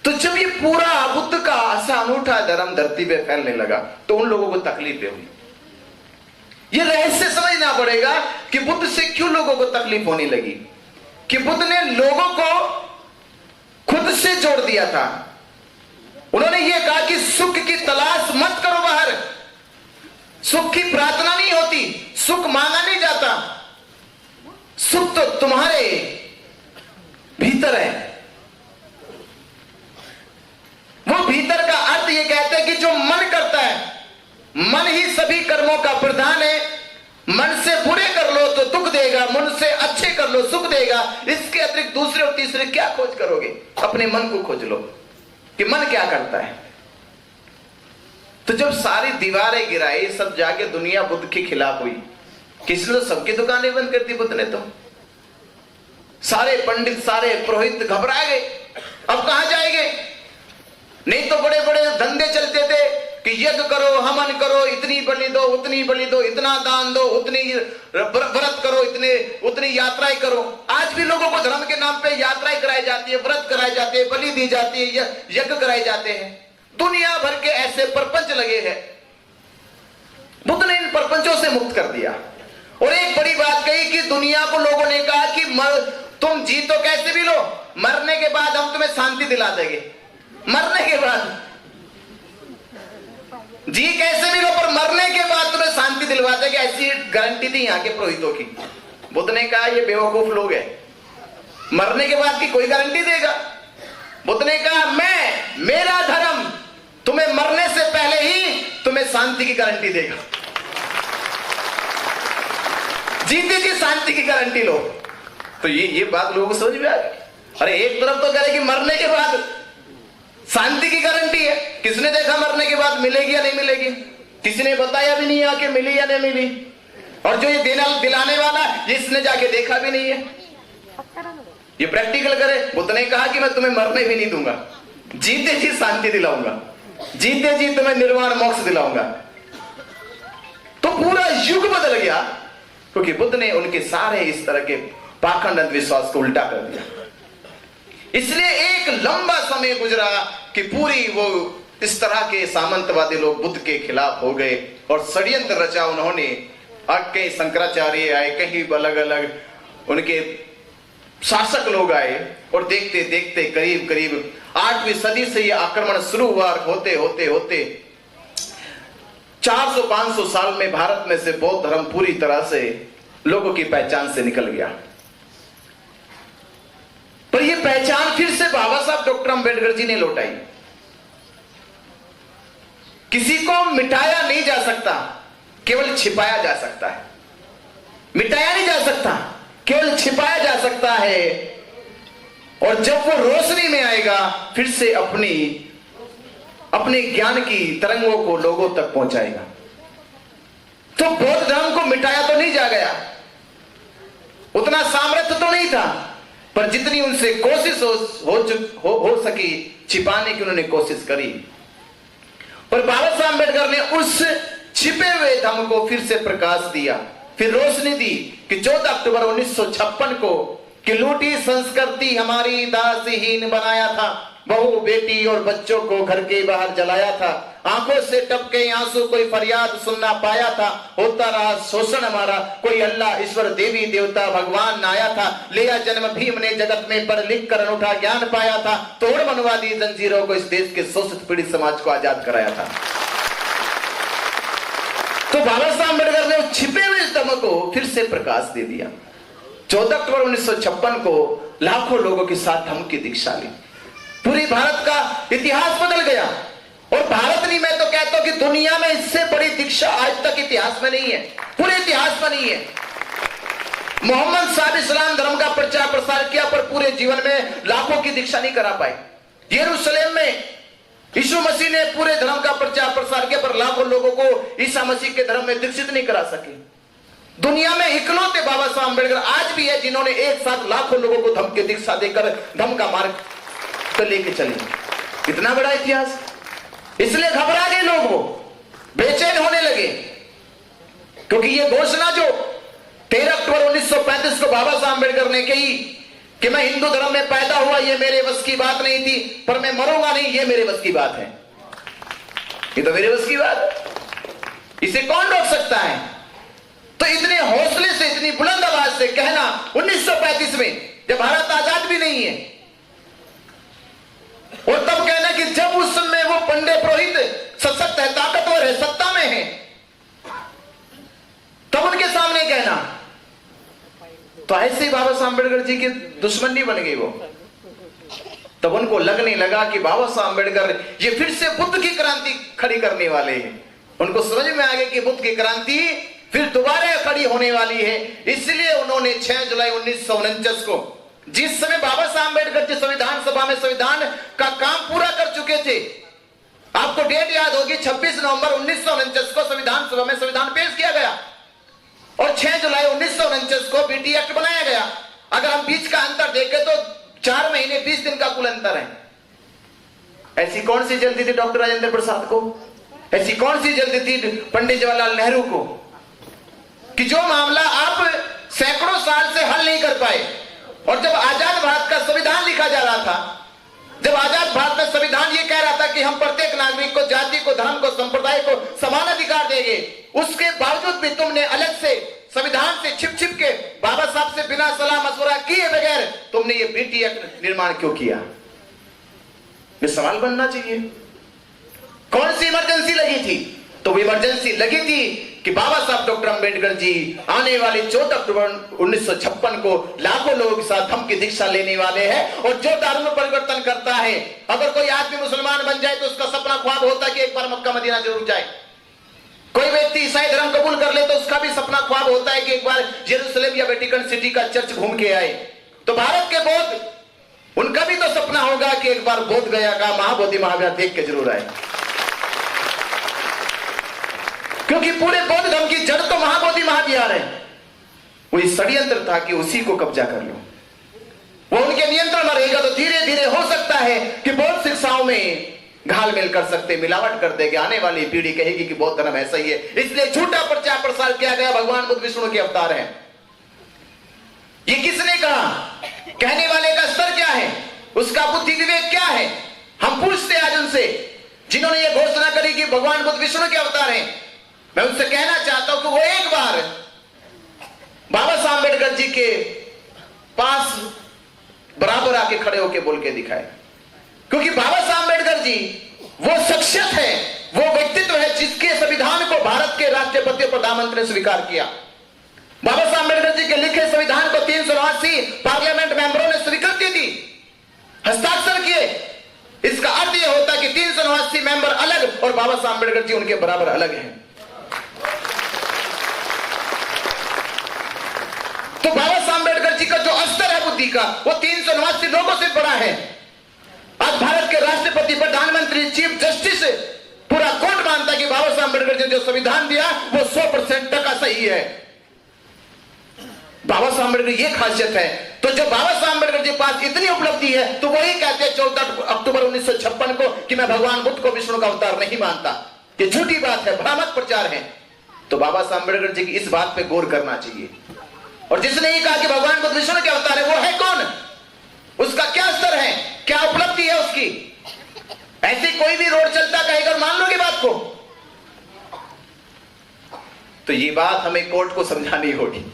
तो जब ये पूरा बुद्ध का ऐसा अनूठा धर्म धरती पे फैलने लगा तो उन लोगों को तकलीफें हुई। ये रहस्य समझना पड़ेगा कि बुद्ध से क्यों लोगों को तकलीफ होने लगी, कि बुद्ध ने लोगों को खुद से जोड़ दिया था। उन्होंने ये कहा कि सुख की तलाश मत करो बाहर, सुख की प्रार्थना नहीं होती, सुख मांगा नहीं जाता, सुख तो तुम्हारे भीतर है। वो भीतर का अर्थ ये कहते हैं कि जो मन करता है, मन ही सभी कर्मों का प्रधान है। मन से बुरे कर लो तो दुख देगा, मन से अच्छे कर लो सुख देगा। इसके अतिरिक्त दूसरे और तीसरे क्या खोज करोगे? अपने मन को खोज लो कि मन क्या करता है। तो जब सारी दीवारें गिराई, सब जाके दुनिया बुद्ध के खिलाफ हुई। किसने तो सबकी दुकानें बंद कर दी बुद्ध ने। तो सारे पंडित, सारे पुरोहित घबरा गए, अब कहां जाएंगे? नहीं तो बड़े बड़े धंधे चलते थे कि यज्ञ करो, हवन करो, इतनी बलि दो, उतनी बलि दो, इतना दान दो, उतनी व्रत करो, उतनी यात्राएं करो। आज भी लोगों को धर्म के नाम पे यात्राएं कराई जाती है, व्रत कराए जाते हैं, बलि दी जाती है, यज्ञ कराए जाते हैं। दुनिया भर के ऐसे प्रपंच लगे हैं। बुद्ध ने इन प्रपंचों से मुक्त कर दिया। और एक बड़ी बात कही कि दुनिया को लोगों ने कहा कि तुम जी तो कैसे भी लो, मरने के बाद हम तुम्हें शांति दिला देंगे। मरने के बाद जी कैसे भी लो, पर मरने के बाद तुम्हें शांति दिलवा देंगे, ऐसी गारंटी थी यहाँ के पुरोहितों की। बुद्ध ने कहा ये बेवकूफ लोग हैं, मरने के बाद की कोई गारंटी देगा? बुद्ध ने कहा मेरा धर्म तुम्हें मरने से पहले ही तुम्हें शांति की गारंटी देगा। जीते जी शांति की गारंटी लो। तो ये बात लोगों को समझ में आ गई। अरे एक तरफ तो कह रहे कि मरने के बाद शांति की गारंटी है, किसने देखा मरने के बाद मिलेगी या नहीं मिलेगी? किसी ने बताया भी नहीं है कि मिली या नहीं मिली। और जो ये दिलाने वाला, इसने जाके देखा भी नहीं है। ये प्रैक्टिकल करे। बुद्ध ने कहा कि मैं तुम्हें मरने भी नहीं दूंगा, जीते जी शांति दिलाऊंगा, जीते जी तुम्हें निर्वाण मोक्ष दिलाऊंगा। तो पूरा युग बदल गया, क्योंकि बुद्ध ने उनके सारे इस तरह के पाखंड अंधविश्वास को उल्टा कर दिया। इसलिए एक लंबा समय गुजरा कि पूरी वो इस तरह के सामंतवादी लोग बुद्ध के खिलाफ हो गए और षड्यंत्र रचा उन्होंने। कहीं शंकराचार्य आए, कहीं अलग अलग उनके शासक लोग आए, और देखते देखते करीब करीब 8वीं सदी से यह आक्रमण शुरू हुआ। होते होते होते 400-500 साल में भारत में से बौद्ध धर्म पूरी तरह से लोगों की पहचान से निकल गया। पर यह पहचान फिर से बाबा साहब डॉक्टर अंबेडकर जी ने लौटाई। किसी को मिटाया नहीं जा सकता, केवल छिपाया जा सकता है। मिटाया नहीं जा सकता, केवल छिपाया जा सकता है। और जब वो रोशनी में आएगा, फिर से अपने ज्ञान की तरंगों को लोगों तक पहुंचाएगा। तो बौद्ध धर्म को मिटाया तो नहीं जा गया, उतना सामर्थ्य तो नहीं था, पर जितनी उनसे कोशिश हो सकी छिपाने की उन्होंने कोशिश करी। पर बाबा साहब अम्बेडकर ने उस छिपे हुए धर्म को फिर से प्रकाश दिया, फिर रोशनी दी कि 14 अक्टूबर 1956 को कि लूटी संस्कृति हमारी दासीहीन बनाया था, बहू बेटी और बच्चों को घर के बाहर जलाया था, आंखों से टपके आंसू कोई फरियाद सुनना पाया था, होता रहा शोषण हमारा, कोई अल्लाह ईश्वर देवी देवता भगवान न आया था, लिया जन्म भीम ने जगत में पढ़ लिख कर अनूठा ज्ञान पाया था, तोड़ मनवादी जंजीरों को इस देश के शोषित पीड़ित समाज को आजाद कराया था। तो बाबा साहब अम्बेडकर ने छिपे हुए धर्म को फिर से प्रकाश दे दिया। 14 अक्टूबर 1956 को लाखों लोगों के साथ धम्म की दीक्षा ली। पूरी भारत का इतिहास बदल गया। और भारत नहीं, मैं तो कहता हूं कि दुनिया में इससे बड़ी दीक्षा आज तक इतिहास में नहीं है, पूरे इतिहास में नहीं है। मोहम्मद साहब इस्लाम धर्म का प्रचार प्रसार किया, पर पूरे जीवन में लाखों की दीक्षा नहीं करा पाए। यरूशलेम में यीशु मसीह ने पूरे धर्म का प्रचार प्रसार किया, पर लाखों लोगों को ईसा मसीह के धर्म में दीक्षित नहीं करा सके। दुनिया में इकलौते बाबा साहब अम्बेडकर आज भी है जिन्होंने एक साथ लाखों लोगों को धम्म की दीक्षा देकर धम्म का मार्ग तो लेके चले। इतना बड़ा इतिहास, इसलिए घबरा गए लोग, वो बेचैन होने लगे, क्योंकि ये घोषणा जो 13 अक्टूबर 1935 को बाबा साहब अम्बेडकर ने कही कि मैं हिंदू धर्म में पैदा हुआ, ये मेरे बस की बात नहीं थी, पर मैं मरूंगा नहीं, ये मेरे बस की बात है। ये तो मेरे बस की बात है, इसे कौन रोक सकता है? तो इतने हौसले से, इतनी बुलंद आवाज से कहना 1935 में, जब भारत आजाद भी नहीं है, और तब कहना कि जब उस समय वो पंडे पुरोहित सशक्त है, ताकतवर है, सत्ता में है, तब उनके सामने कहना, तो ऐसे ही बाबा साहब अम्बेडकर जी की दुश्मनी बन गई वो। तब उनको लगने लगा कि बाबा साहब अम्बेडकर ये फिर से बुद्ध की क्रांति खड़ी करने वाले हैं। उनको समझ में आ गया कि बुद्ध की क्रांति फिर दोबारा खड़ी होने वाली है। इसलिए उन्होंने 6 जुलाई 1949 को, जिस समय बाबा साहब अम्बेडकर जी संविधान सभा में संविधान का काम पूरा कर चुके थे, आपको डेट याद होगी, 26 नवंबर 1949 को संविधान सभा में संविधान पेश किया गया और 6 जुलाई 1949 को बीटी एक्ट बनाया गया। अगर हम बीच का अंतर देखें तो 4 महीने 20 दिन का कुल अंतर है। ऐसी कौन सी जल्दी थी डॉक्टर राजेंद्र प्रसाद को, ऐसी कौन सी जल्दी थी पंडित जवाहरलाल नेहरू को, कि जो मामला आप सैकड़ों साल से हल नहीं कर पाए। और जब आजाद भारत का संविधान लिखा जा रहा था, जब आजाद भारत में संविधान ये कह रहा था कि हम प्रत्येक नागरिक को, जाति को, धर्म को, संप्रदाय को समान अधिकार देंगे, उसके बावजूद भी तुमने अलग से संविधान से छिप छिप के बाबा साहब से बिना सलाह मशवरा किए बगैर तुमने ये बीटी एक्ट निर्माण क्यों किया? ये सवाल बनना चाहिए। कौन सी इमरजेंसी लगी थी? तो वो इमरजेंसी लगी थी कि बाबा साहब डॉक्टर अंबेडकर जी आने वाले 14 अक्टूबर 1956 को लाखों लोगों के साथ धम्म की दीक्षा लेने वाले हैं। और जो धर्म परिवर्तन करता है, अगर कोई आदमी मुसलमान बन जाए तो उसका सपना ख्वाब होता है कि एक बार मक्का मदीना जरूर जाए। कोई व्यक्ति ईसाई धर्म कबूल कर ले तो उसका भी सपना ख्वाब होता है कि एक बार जेरूसलम या वेटिकन सिटी का चर्च घूम के आए। तो भारत के बौद्ध, उनका भी तो सपना होगा कि एक बार बोध गया का महाबोधि महाविहार देख के जरूर आए, क्योंकि पूरे बौद्ध धर्म की जड़ तो महाबोधि महाविहार है। वो इस षड्यंत्र था कि उसी को कब्जा कर लो, वो उनके नियंत्रण में रहेगा तो धीरे धीरे हो सकता है कि बौद्ध शिक्षाओं में घालमेल कर सकते, मिलावट कर देंगे। आने वाली पीढ़ी कहेगी कि बौद्ध धर्म ऐसा ही है, इसलिए झूठा प्रचार प्रसार किया गया भगवान बुद्ध विष्णु के अवतार हैं। ये किसने कहा? कहने वाले का स्तर क्या है, उसका बुद्धि विवेक क्या है? हम पूछते आज उनसे जिन्होंने ये घोषणा करी कि भगवान बुद्ध विष्णु के अवतार हैं। मैं उनसे कहना चाहता हूं कि वो एक बार बाबा साहब अम्बेडकर जी के पास बराबर आके खड़े होके बोल के दिखाए, क्योंकि बाबा साहब अम्बेडकर जी वो शख्सियत है, वो व्यक्तित्व है जिसके संविधान को भारत के राष्ट्रपति और प्रधानमंत्री ने स्वीकार किया। बाबा साहब अम्बेडकर जी के लिखे संविधान को 380 पार्लियामेंट मेंबरों ने स्वीकृति दी, हस्ताक्षर किए। इसका अर्थ यह होता है कि 380 मेंबर अलग और बाबा साहब अम्बेडकर जी उनके बराबर अलग हैं। तो बाबा साहब अम्बेडकर जी का जो स्तर है बुद्धि का, वो 379 लोगों से बड़ा है। आज भारत के राष्ट्रपति, प्रधानमंत्री, चीफ जस्टिस, पूरा कोर्ट मानता है कि बाबा साहब अम्बेडकर जी ने जो संविधान दिया वो 100% टका सही है। बाबा साहब अम्बेडकर ये खासियत है। तो जब बाबा साहब अम्बेडकर जी पास इतनी उपलब्धि है तो वही कहते हैं 14 अक्टूबर 1956 को कि मैं भगवान बुद्ध को विष्णु का अवतार नहीं मानता। ये झूठी बात है, भ्रामक प्रचार है। तो बाबा साहब अम्बेडकर जी की इस बात पे गौर करना चाहिए। और जिसने ये कहा कि भगवान बुद्ध विष्णु के अवतार है, वो है कौन? उसका क्या स्तर है, क्या उपलब्धि है उसकी? ऐसे कोई भी रोड चलता कहेगा मान लोगे बात को? तो ये बात हमें कोर्ट को समझानी होगी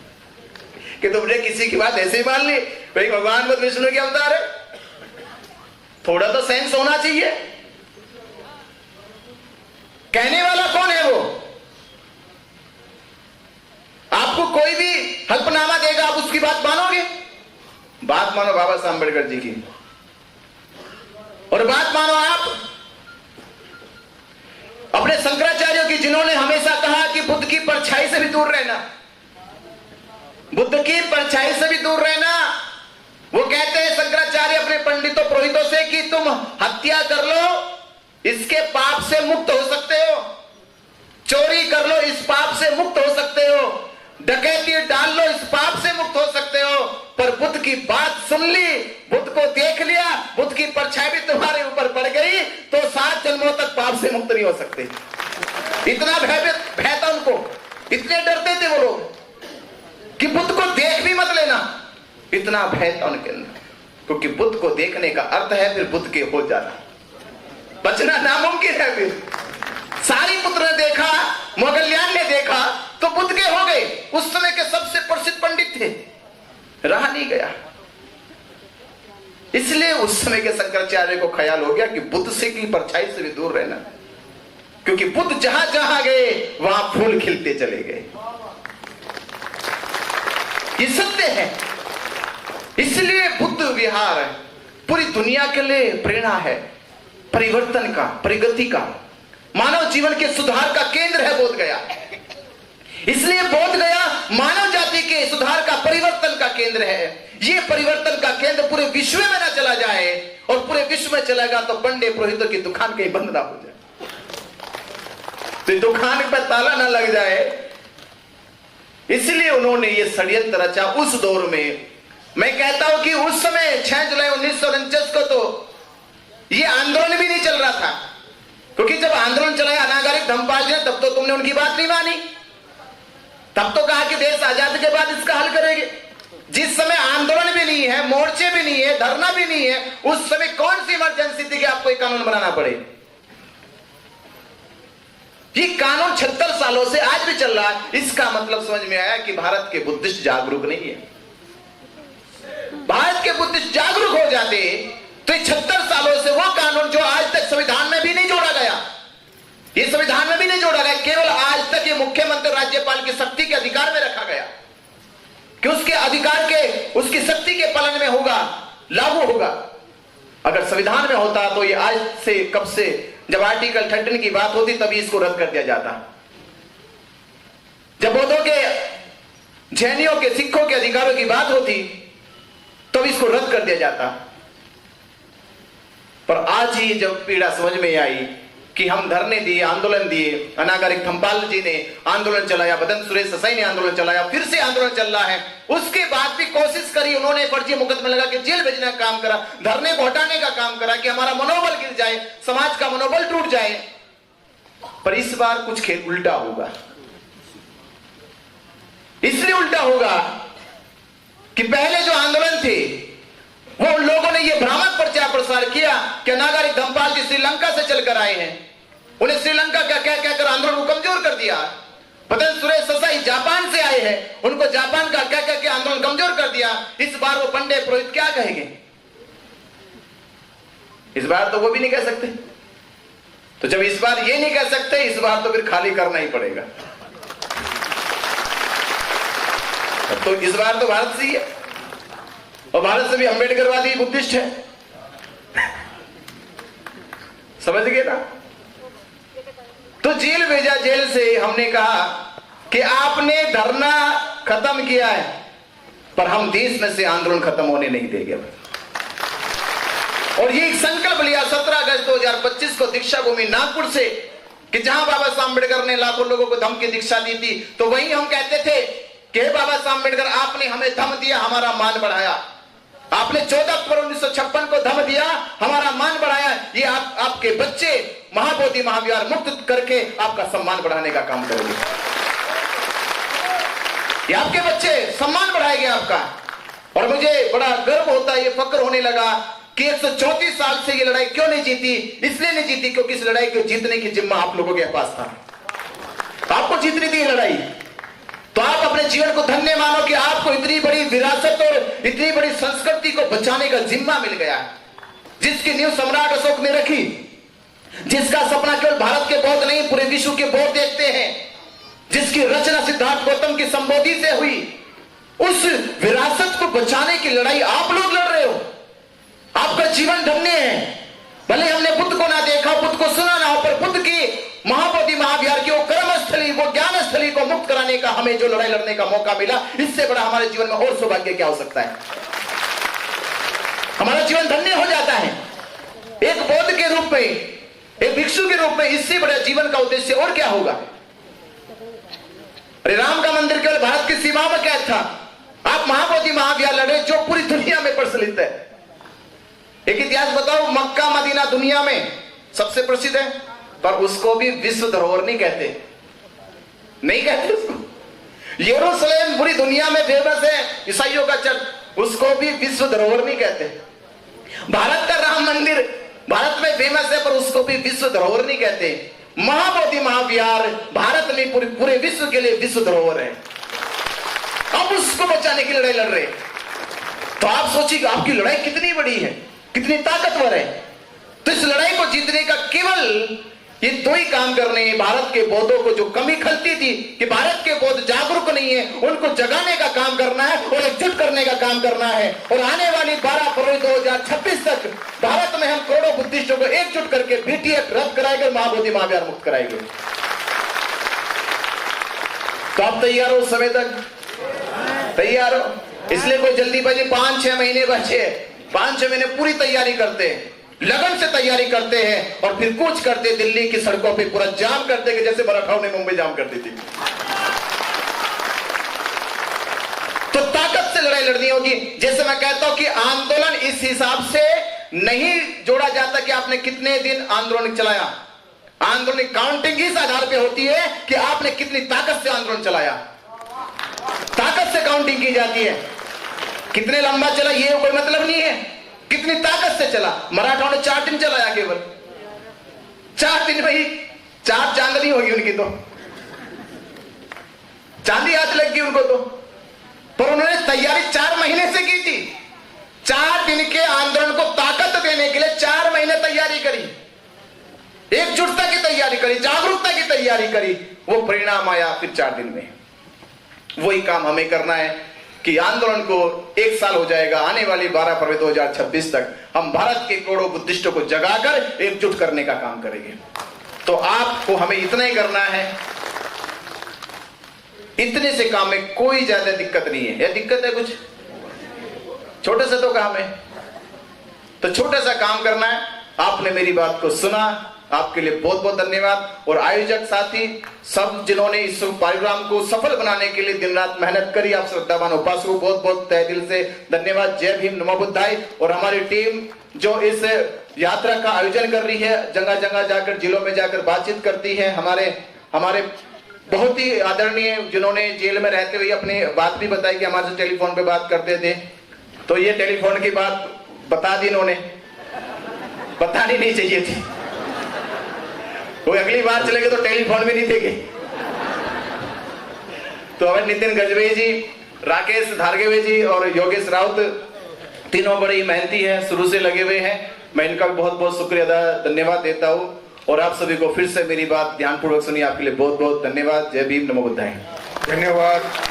कि तुमने किसी की बात ऐसे ही मान ली, भाई भगवान बुद्ध विष्णु के अवतार है। थोड़ा तो सेंस होना चाहिए। कहने वाला कौन है? वो आपको कोई भी हल्फनामा देगा, आप उसकी बात मानोगे? बात मानो बाबा साहब अम्बेडकर जी की, और बात मानो आप अपने शंकराचार्यों की, जिन्होंने हमेशा कहा कि बुद्ध की परछाई से भी दूर रहना, बुद्ध की परछाई से भी दूर रहना। वो कहते हैं शंकराचार्य अपने पंडितों पुरोहितों से कि तुम हत्या कर लो, इसके पाप से मुक्त हो सकते हो, चोरी कर लो, इस पाप से मुक्त हो सकते हो, डकैती डाल लो, इस पाप से मुक्त हो सकते हो। पर बुद्ध की बात सुन ली, बुद्ध को देख लिया, बुद्ध की परछाई भी तुम्हारे ऊपर पड़ गई तो 7 जन्मों तक पाप से मुक्त नहीं हो सकते। इतना भय था उनको, इतने डरते थे वो लोग कि बुद्ध को देख भी मत लेना, इतना भय था उनके अंदर। क्योंकि बुद्ध को देखने का अर्थ है फिर बुद्ध के हो जाना, बचना नामुमकिन है। फिर सारीपुत्र ने देखा, मोगल्यान ने देखा तो बुद्ध के हो गए। उस समय के सबसे प्रसिद्ध पंडित थे, रहा नहीं गया। इसलिए उस समय के शंकराचार्य को ख्याल हो गया कि बुद्ध से की परछाई से भी दूर रहना, क्योंकि बुद्ध जहां जहां गए वहां फूल खिलते चले गए। ये सत्य है। इसलिए बुद्ध विहार पूरी दुनिया के लिए प्रेरणा है, परिवर्तन का, प्रगति का, मानव जीवन के सुधार का केंद्र है बोध गया। इसलिए बोध गया मानव जाति के सुधार का, परिवर्तन का केंद्र है। ये परिवर्तन का केंद्र पूरे विश्व में ना चला जाए, और पूरे विश्व में चलेगा तो पंडे पुरोहितों की दुकान कहीं बंद ना हो जाए, तो दुकान पर ताला ना लग जाए। इसलिए उन्होंने ये षड्यंत्र रचा उस दौर में। मैं कहता हूं कि उस समय 6 जुलाई 1949 को तो ये आंदोलन भी नहीं चल रहा था, क्योंकि जब आंदोलन चलाया अनागरिक धम्मपाल जी ने, तब तो तुमने उनकी बात नहीं मानी। तब तो कहा कि देश आजादी के बाद इसका हल करेंगे। जिस समय आंदोलन भी नहीं है, मोर्चे भी नहीं है, धरना भी नहीं है, उस समय कौन सी इमरजेंसी थी कि आपको एक कानून बनाना पड़े? ये कानून 76 सालों से आज भी चल रहा है। इसका मतलब समझ में आया कि भारत के बुद्धिस्ट जागरूक नहीं है। भारत के बुद्धिस्ट जागरूक हो जाते तो 76 सालों से वो कानून जो आज तक संविधान में भी नहीं जोड़ा गया, ये संविधान में भी नहीं जोड़ा गया, केवल आज तक ये मुख्यमंत्री राज्यपाल की शक्ति के अधिकार में रखा गया कि उसके अधिकार के, उसकी शक्ति के पालन में होगा, लागू होगा। अगर संविधान में होता तो ये आज से, कब से, जब आर्टिकल 13 की बात होती तभी इसको रद्द कर दिया जाता। जब बौद्धों के, जैनियों के, सिखों के अधिकारों की बात होती तब इसको रद्द कर दिया जाता। पर आज ही जब पीड़ा समझ में आई कि हम धरने दिए, आंदोलन दिए, अनागरिक धम्मपाल जी ने आंदोलन चलाया, बदन सुरेश ससाई ने आंदोलन चलाया, फिर से आंदोलन चल रहा है, उसके बाद भी कोशिश करी उन्होंने, फर्जी मुकदमे लगा के जेल भेजने का काम करा, धरने को हटाने का काम करा कि हमारा मनोबल गिर जाए, समाज का मनोबल टूट जाए। पर इस बार कुछ खेल उल्टा होगा। इसलिए उल्टा होगा कि पहले जो आंदोलन थे वो उन लोगों ने ये भ्रामक प्रचार प्रसार किया कि अनागरिक धम्मपाल जी श्रीलंका से चलकर आए हैं, उन्हें श्रीलंका का कह कहकर आंदोलन को कमजोर कर दिया। बदन सुरेश ससाई जापान से आए हैं, उनको जापान का कह कहकर आंदोलन कमजोर कर दिया। इस बार वो पंडे पुरोहित क्या कहेंगे? इस बार तो वो भी नहीं कह सकते। तो जब इस बार ये नहीं कह सकते, इस बार तो फिर खाली करना ही पड़ेगा। तो इस बार तो भारत से ही है, और भारत से भी अम्बेडकरवादी बुद्धिस्ट है, समझ गए ना? तो जेल भेजा। जेल से हमने कहा कि आपने धरना खत्म किया है, पर हम देश में से आंदोलन खत्म होने नहीं देंगे। और ये एक संकल्प लिया 17 अगस्त 2025 को दीक्षा भूमि नागपुर से, कि जहां बाबा साहब अम्बेडकर ने लाखों लोगों को धम्म की दीक्षा दी थी, तो वहीं हम कहते थे कि बाबा साहब अम्बेडकर, आपने हमें धम्म दिया, हमारा मान बढ़ाया। आपने 14 अक्टूबर 1956 को धम्म दिया, हमारा मान बढ़ाया। ये आपके बच्चे महाबोधि महाविहार मुक्त करके आपका सम्मान बढ़ाने का काम करेंगे। ये आपके बच्चे सम्मान बढ़ाएंगे आपका। और मुझे बड़ा गर्व होता है, ये फक्र होने लगा कि 134 साल से ये लड़ाई क्यों नहीं जीती? इसलिए नहीं जीती क्योंकि इस लड़ाई को जीतने की जिम्मा आप लोगों के पास था। आपको जीतनी थी ये लड़ाई। तो आप अपने जीवन को धन्य मानो कि आपको इतनी बड़ी विरासत और इतनी बड़ी संस्कृति को बचाने का जिम्मा मिल गया, जिसकी नींव सम्राट अशोक ने रखी, जिसका सपना केवल भारत के बौद्ध नहीं पूरे विश्व के बौद्ध देखते हैं, जिसकी रचना सिद्धार्थ गौतम की संबोधि से हुई। उस विरासत को बचाने की लड़ाई आप लोग लड़ रहे हो। आपका जीवन धन्य है। भले हमने बुद्ध को ना देखा, बुद्ध को सुना ना हो, पर बुद्ध की महाबोधि महाविहार की वो कर्मस्थली, वो ज्ञान स्थली को मुक्त कराने का हमें जो लड़ाई लड़ने का मौका मिला, इससे बड़ा हमारे जीवन में और सौभाग्य क्या हो सकता है? हमारा जीवन धन्य हो जाता है। एक बौद्ध के रूप में, एक भिक्षु के रूप में, इससे बड़ा जीवन का उद्देश्य और क्या होगा? अरे राम का मंदिर केवल भारत की सीमा में कैद था। आप महाबोधि महाविहार लड़े जो पूरी दुनिया में प्रचलित है। एक इतिहास बताओ, मक्का मदीना दुनिया में सबसे प्रसिद्ध है, पर उसको भी विश्व धरोहर नहीं कहते। नहीं कहते उसको। यरूशलेम पूरी दुनिया में फेमस है, ईसाइयों का चर्च, उसको भी विश्व धरोहर नहीं कहते। भारत का राम मंदिर भारत में फेमस है, पर उसको भी विश्व धरोहर नहीं कहते। महाबोधि महाविहार भारत में पूरे विश्व के लिए विश्व धरोहर है। अब उसको बचाने की लड़ाई लड़ रहे। तो आप सोचिए आपकी लड़ाई कितनी बड़ी है, कितनी ताकतवर है। तो इस लड़ाई को जीतने का केवल ये दो ही काम करने हैं। भारत के बौद्धों को जो कमी खलती थी कि भारत के बौद्ध जागरूक नहीं है, उनको जगाने का काम करना है और एकजुट करने का काम करना है। और आने वाली 12 फरवरी 2026 तक भारत में हम करोड़ों बुद्धिस्टों को एकजुट करके BTF रद्द कराएंगे, महाबोधि महाविहार मुक्त कराएंगे। तो आप तैयार हो? उस समय तक तैयार हो? इसलिए कोई जल्दीबाजी 5-6 महीने बचे, 5-6 महीने पूरी तैयारी करते हैं, लगन से तैयारी करते हैं और फिर कूच करते दिल्ली की सड़कों पे पूरा जाम करते कि जैसे मराठाओं ने मुंबई जाम कर दी थी। तो ताकत से लड़ाई लड़नी होगी। जैसे मैं कहता हूं कि आंदोलन इस हिसाब से नहीं जोड़ा जाता कि आपने कितने दिन आंदोलन चलाया। आंदोलन काउंटिंग इस आधार पे होती है कि आपने कितनी ताकत से आंदोलन चलाया। ताकत से काउंटिंग की जाती है। कितने लंबा चला ये कोई मतलब नहीं है, कितनी ताकत से चला। मराठाओं ने 4 दिन चलाया, केवल 4 दिन में ही 4 चांदनी होगी उनकी, तो चांदी हाथ लग गई उनको। तो पर उन्होंने तैयारी 4 महीने से की थी। 4 दिन के आंदोलन को ताकत देने के लिए 4 महीने तैयारी करी, एकजुटता की तैयारी करी, जागरूकता की तैयारी करी। वो परिणाम आया फिर 4 दिन में। वही काम हमें करना है कि आंदोलन को 1 साल हो जाएगा। आने वाली 12 फरवरी 2026 तक हम भारत के करोड़ों बुद्धिस्टों को जगाकर एकजुट करने का काम करेंगे। तो आपको हमें इतना ही करना है। इतने से काम में कोई ज्यादा दिक्कत नहीं है। या दिक्कत है कुछ? छोटे से तो काम है, तो छोटा सा काम करना है। आपने मेरी बात को सुना, आपके लिए बहुत बहुत धन्यवाद। और आयोजक साथी सब जिन्होंने इस प्रोग्राम को सफल बनाने के लिए दिन रात मेहनत करी, आप श्रद्धावान उपासकों को बहुत बहुत तहे दिल से धन्यवाद। जय भीम, नमो बुद्धाय। और हमारी टीम जो इस यात्रा का आयोजन कर रही है, जगह जगह जाकर, जिलों में जाकर बातचीत करती है। हमारे बहुत ही आदरणीय जिन्होंने जेल में रहते हुए अपनी बात भी बताई कि हमारे से टेलीफोन पे बात करते थे, तो ये टेलीफोन की बात बता दी इन्होंने, बतानी नहीं चाहिए थी। वो अगली बार चले गए तो टेलीफोन भी नहीं देंगे। तो हमें नितिन गजबे जी, राकेश धारगवे जी और योगेश राउत तीनों बड़े मेहनती हैं, शुरू से लगे हुए हैं। मैं इनका बहुत बहुत शुक्रिया धन्यवाद देता हूँ। और आप सभी को फिर से मेरी बात ध्यानपूर्वक सुनी, आपके लिए बहुत बहुत धन्यवाद। जय भीम, नमो बुद्धाय। धन्यवाद।